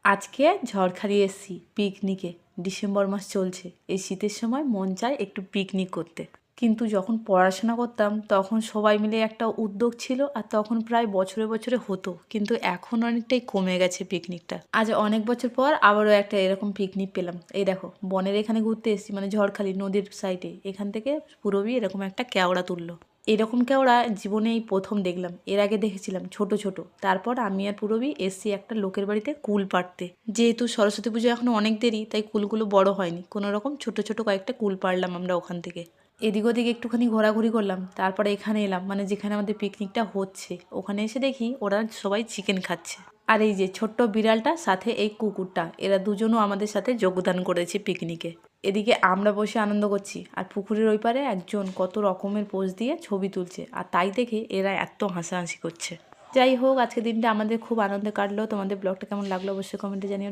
আজকে ঝড়খালি এসেছি পিকনিকে। ডিসেম্বর মাস চলছে, এই শীতের সময় মন চায় একটু পিকনিক করতে। কিন্তু যখন পড়াশোনা করতাম তখন সবাই মিলে একটা উদ্যোগ ছিল, আর তখন প্রায় বছরে বছরে হতো, কিন্তু এখন অনেকটাই কমে গেছে পিকনিকটা। আজ অনেক বছর পর আবারও একটা এরকম পিকনিক পেলাম। এই দেখো, বনের এখানে ঘুরতে এসেছি, মানে ঝড়খালি নদীর সাইডে। এখান থেকে পুরবী এরকম একটা কেওড়া তুললো। এরকম কেওড়া জীবনে এই প্রথম দেখলাম। এর আগে দেখেছিলাম ছোট ছোট। তারপর আমি আর পুরবী এসছি একটা লোকের বাড়িতে কুল পাড়তে। যেহেতু সরস্বতী পুজো এখনো অনেক দেরি, তাই কুলগুলো বড় হয়নি, কোনো রকম ছোট ছোট কয়েকটা কুল পাড়লাম আমরা ওখান থেকে। এদিক ওদিক একটুখানি ঘোরাঘুরি করলাম, তারপরে এখানে এলাম, মানে যেখানে আমাদের পিকনিকটা হচ্ছে। ওখানে এসে দেখি ওরা সবাই চিকেন খাচ্ছে। আর এই যে ছোট্ট বিড়ালটা, সাথে এই কুকুরটা, এরা দুজনও আমাদের সাথে যোগদান করেছে পিকনিকে। এদিকে আমরা বসে আনন্দ করছি, আর পুকুরের ওই পারে একজন কত রকমের পোজ দিয়ে ছবি তুলছে, আর তাই দেখে এরা এত হাসাহাসি করছে। যাই হোক, আজকের দিনটা আমাদের খুব আনন্দে কাটলো। তোমাদের ব্লগটা কেমন লাগলো অবশ্যই কমেন্টে জানিও।